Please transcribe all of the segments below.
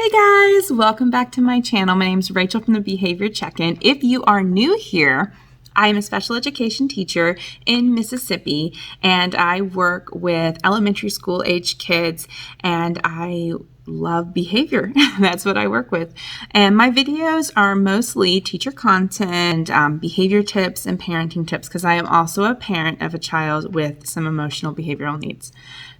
Hey guys, welcome back to my channel. My name is Rachel from the Behavior Check-In. If you are new here, I am a special education teacher in Mississippi, and I work with elementary school age kids, and I love behavior. That's what I work with. And my videos are mostly teacher content, behavior tips, and parenting tips, because I am also a parent of a child with some emotional behavioral needs.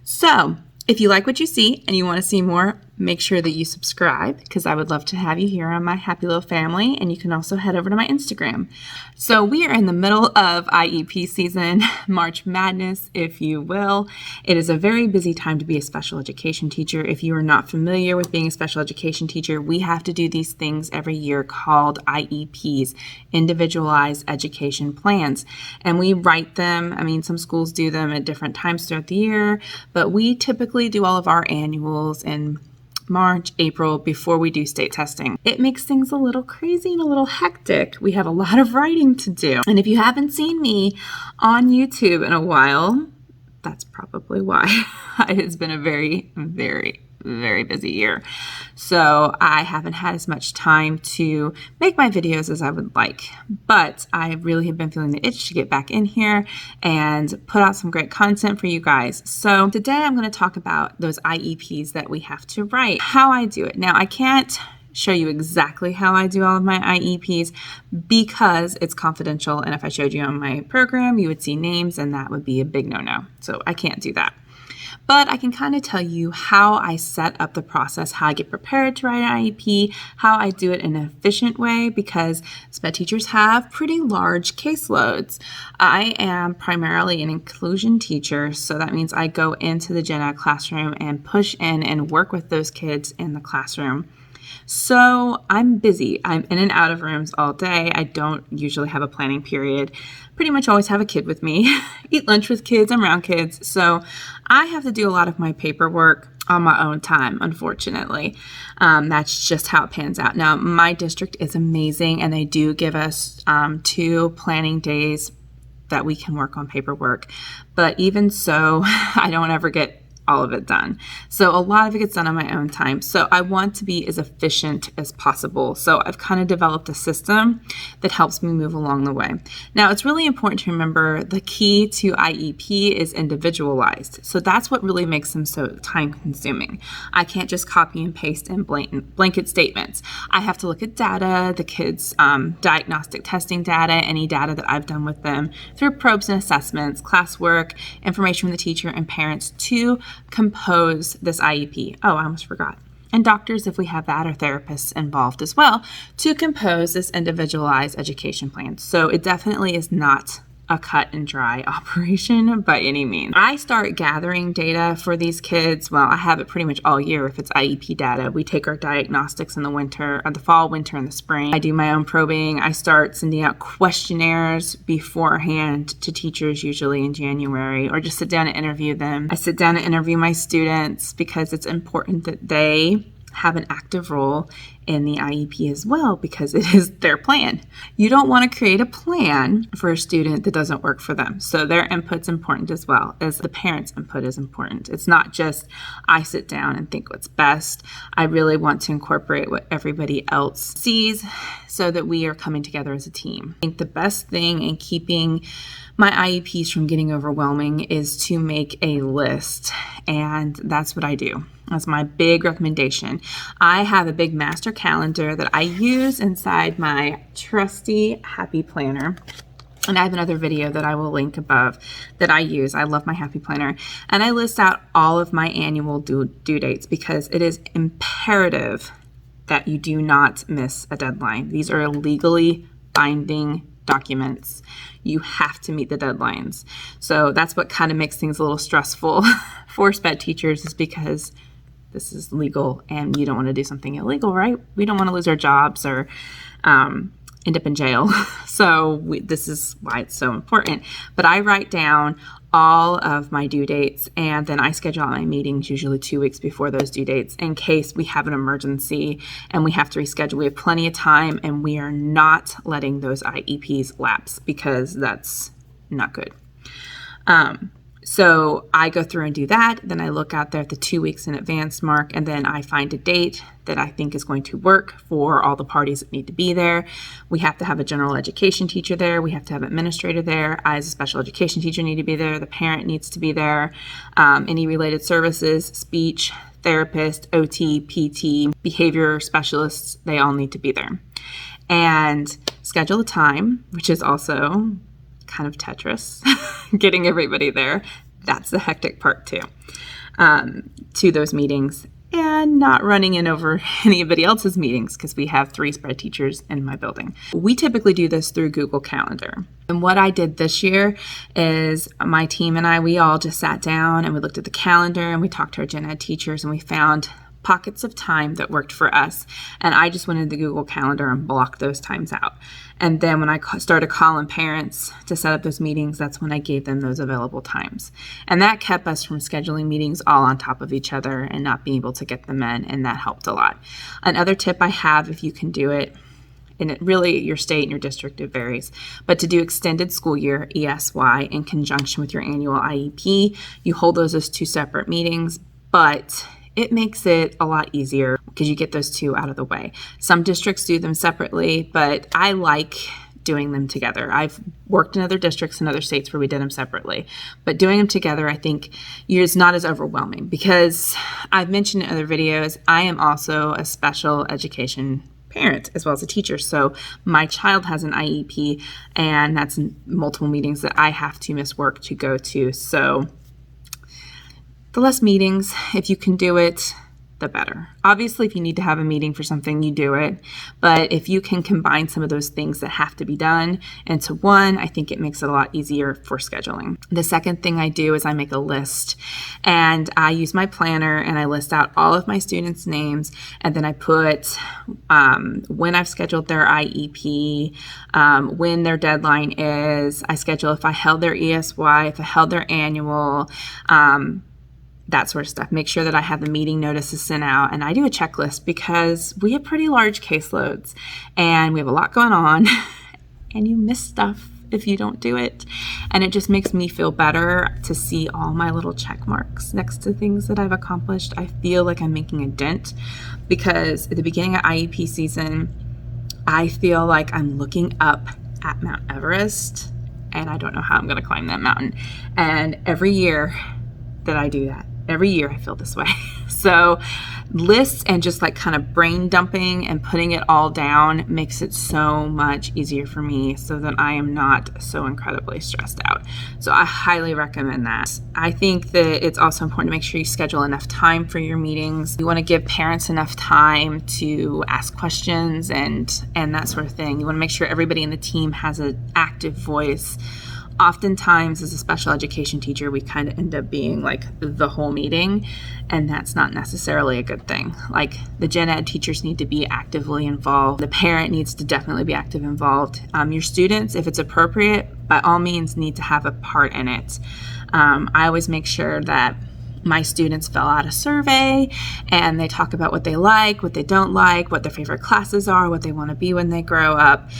So if you like what you see and you want to see more, make sure that you subscribe, because I would love to have you here on my happy little family. And you can also head over to my Instagram. So we are in the middle of IEP season, March Madness, if you will. It is a very busy time to be a special education teacher. If you are not familiar with being a special education teacher, we have to do these things every year called IEPs, individualized education plans. And we write them. I mean, some schools do them at different times throughout the year, but we typically do all of our annuals in March, April, before we do state testing. It makes things a little crazy and a little hectic. We have a lot of writing to do. And if you haven't seen me on YouTube in a while, that's probably why. It has been a very, very busy year. So I haven't had as much time to make my videos as I would like, but I really have been feeling the itch to get back in here and put out some great content for you guys. So today I'm going to talk about those IEPs that we have to write, how I do it. Now, I can't show you exactly how I do all of my IEPs because it's confidential, and if I showed you on my program, you would see names, and that would be a big no-no. So I can't do that. But I can kind of tell you how I set up the process, how I get prepared to write an IEP, how I do it in an efficient way, because SPED teachers have pretty large caseloads. I am primarily an inclusion teacher, so that means I go into the gen ed classroom and push in and work with those kids in the classroom. So I'm busy. I'm in and out of rooms all day. I don't usually have a planning period. Pretty much always have a kid with me, eat lunch with kids, I'm around kids. So I have to do a lot of my paperwork on my own time, unfortunately. That's just how it pans out. Now, my district is amazing, and they do give us 2 planning days that we can work on paperwork. But even so, I don't ever get all of it done. So a lot of it gets done on my own time. So I want to be as efficient as possible. So I've kind of developed a system that helps me move along the way. Now, it's really important to remember the key to IEP is individualized. So that's what really makes them so time consuming. I can't just copy and paste in blanket statements. I have to look at data, the kids' diagnostic testing data, any data that I've done with them through probes and assessments, classwork, information from the teacher and parents to compose this IEP. Oh, I almost forgot. And doctors, if we have that, or therapists involved as well, to compose this individualized education plan. So it definitely is not a cut and dry operation by any means. I start gathering data for these kids. Well, I have it pretty much all year if it's IEP data. We take our diagnostics in the winter, or the fall, winter, and the spring. I do my own probing. I start sending out questionnaires beforehand to teachers, usually in January, or just sit down and interview them. I sit down and interview my students because it's important that they have an active role in the IEP as well, because it is their plan. You don't want to create a plan for a student that doesn't work for them. So their input's important as well as the parents' input is important. It's not just I sit down and think what's best. I really want to incorporate what everybody else sees so that we are coming together as a team. I think the best thing in keeping my IEPs from getting overwhelming is to make a list, and that's what I do. That's my big recommendation. I have a big master calendar that I use inside my trusty Happy Planner. And I have another video that I will link above that I use. I love my Happy Planner. And I list out all of my annual due dates, because it is imperative that you do not miss a deadline. These are legally binding documents. You have to meet the deadlines. So that's what kind of makes things a little stressful for SPED teachers, is because this is legal and you don't want to do something illegal, right? We don't want to lose our jobs or end up in jail. So this is why it's so important. But I write down all of my due dates, and then I schedule out my meetings usually 2 weeks before those due dates in case we have an emergency and we have to reschedule. We have plenty of time, and we are not letting those IEPs lapse, because that's not good. So I go through and do that. Then I look out there at the 2 weeks in advance mark, and then I find a date that I think is going to work for all the parties that need to be there. We have to have a general education teacher there. We have to have an administrator there. I, as a special education teacher, need to be there. The parent needs to be there. Any related services, speech, therapist, OT, PT, behavior specialists, they all need to be there. And schedule a time, which is also kind of Tetris, getting everybody there. That's the hectic part too, to those meetings, and not running in over anybody else's meetings because we have 3 spread teachers in my building. We typically do this through Google Calendar. And what I did this year is my team and I, we all just sat down and we looked at the calendar and we talked to our gen ed teachers and we found pockets of time that worked for us. And I just went into the Google Calendar and blocked those times out. And then when I started calling parents to set up those meetings, that's when I gave them those available times. And that kept us from scheduling meetings all on top of each other and not being able to get them in. And that helped a lot. Another tip I have, if you can do it, and it really, your state and your district, it varies, but to do extended school year, ESY, in conjunction with your annual IEP, you hold those as 2 separate meetings, but it makes it a lot easier because you get those 2 out of the way. Some districts do them separately, but I like doing them together. I've worked in other districts in other states where we did them separately, but doing them together, I think, is not as overwhelming because I've mentioned in other videos, I am also a special education parent as well as a teacher. So my child has an IEP, and that's multiple meetings that I have to miss work to go to. So the less meetings, if you can do it, the better. Obviously, if you need to have a meeting for something, you do it. But if you can combine some of those things that have to be done into one, I think it makes it a lot easier for scheduling. The second thing I do is I make a list, and I use my planner and I list out all of my students' names, and then I put when I've scheduled their IEP, when their deadline is. I schedule if I held their ESY, if I held their annual, that sort of stuff. Make sure that I have the meeting notices sent out, and I do a checklist because we have pretty large caseloads and we have a lot going on and you miss stuff if you don't do it. And it just makes me feel better to see all my little check marks next to things that I've accomplished. I feel like I'm making a dent because at the beginning of IEP season, I feel like I'm looking up at Mount Everest and I don't know how I'm going to climb that mountain. And every year that I do that, every year I feel this way. So lists and just like kind of brain dumping and putting it all down makes it so much easier for me so that I am not so incredibly stressed out. So I highly recommend that. I think that it's also important to make sure you schedule enough time for your meetings. You want to give parents enough time to ask questions and that sort of thing. You want to make sure everybody in the team has an active voice. Oftentimes, as a special education teacher, we kind of end up being like the whole meeting, and that's not necessarily a good thing. Like the gen ed teachers need to be actively involved. The parent needs to definitely be active involved. Your students, if it's appropriate, by all means need to have a part in it. I always make sure that my students fill out a survey and they talk about what they like, what they don't like, what their favorite classes are, what they want to be when they grow up.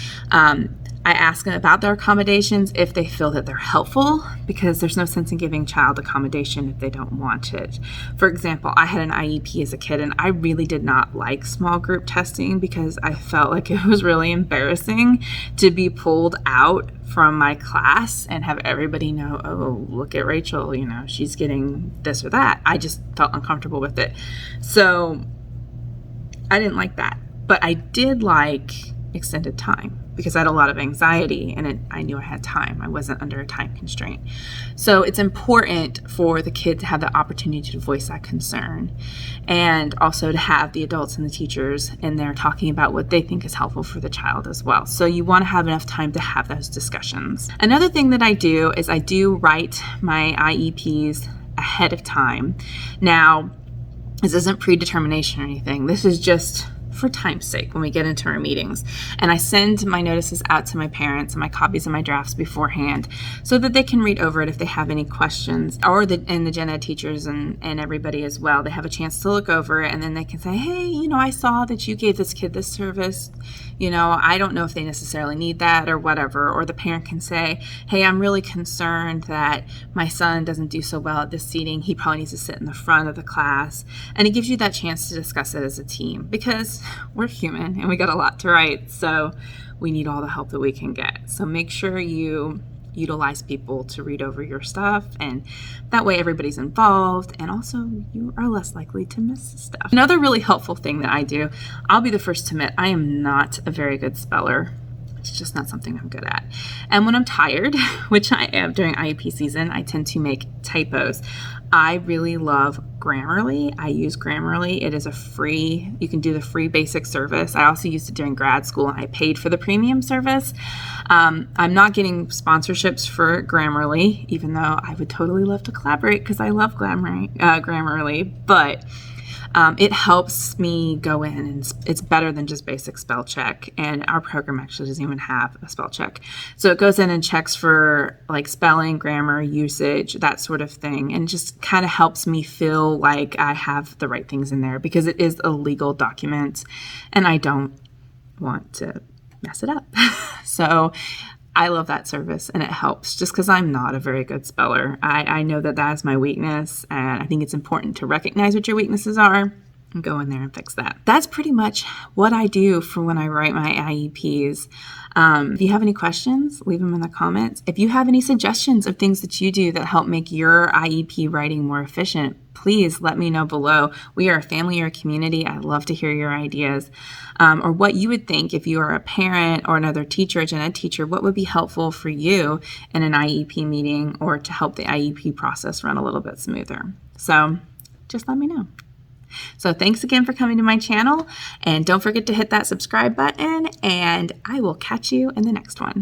I ask them about their accommodations if they feel that they're helpful, because there's no sense in giving child accommodation if they don't want it. For example, I had an IEP as a kid and I really did not like small group testing because I felt like it was really embarrassing to be pulled out from my class and have everybody know, oh, look at Rachel, she's getting this or that. I just felt uncomfortable with it. So I didn't like that, but I did like extended time because I had a lot of anxiety and I knew I had time. I wasn't under a time constraint. So it's important for the kid to have the opportunity to voice that concern, and also to have the adults and the teachers in there talking about what they think is helpful for the child as well. So you want to have enough time to have those discussions. Another thing that I do is I do write my IEPs ahead of time. Now, this isn't predetermination or anything. This is just for time's sake when we get into our meetings. And I send my notices out to my parents and my copies of my drafts beforehand so that they can read over it if they have any questions, and the gen ed teachers and everybody as well. They have a chance to look over it, and then they can say, hey, I saw that you gave this kid this service. I don't know if they necessarily need that or whatever. Or the parent can say, hey, I'm really concerned that my son doesn't do so well at this seating. He probably needs to sit in the front of the class. And it gives you that chance to discuss it as a team, because we're human and we got a lot to write. So we need all the help that we can get. So make sure you utilize people to read over your stuff, and that way everybody's involved, and also you are less likely to miss stuff. Another really helpful thing that I do, I'll be the first to admit, I am not a very good speller. It's just not something I'm good at. And when I'm tired, which I am during IEP season, I tend to make typos. I really love Grammarly. I use Grammarly. It is you can do the free basic service. I also used it during grad school, and I paid for the premium service. I'm not getting sponsorships for Grammarly, even though I would totally love to collaborate because I love Grammarly, but it helps me go in, and it's better than just basic spell check. And our program actually doesn't even have a spell check. So it goes in and checks for like spelling, grammar, usage, that sort of thing. And just kind of helps me feel like I have the right things in there, because it is a legal document and I don't want to mess it up. So I love that service, and it helps just because I'm not a very good speller. I know that is my weakness, and I think it's important to recognize what your weaknesses are and go in there and fix that. That's pretty much what I do for when I write my IEPs. If you have any questions, leave them in the comments. If you have any suggestions of things that you do that help make your IEP writing more efficient, please let me know below. We are a family or a community. I'd love to hear your ideas, or what you would think if you are a parent or another teacher, a gen ed teacher, what would be helpful for you in an IEP meeting or to help the IEP process run a little bit smoother. So just let me know. So thanks again for coming to my channel, and don't forget to hit that subscribe button, and I will catch you in the next one.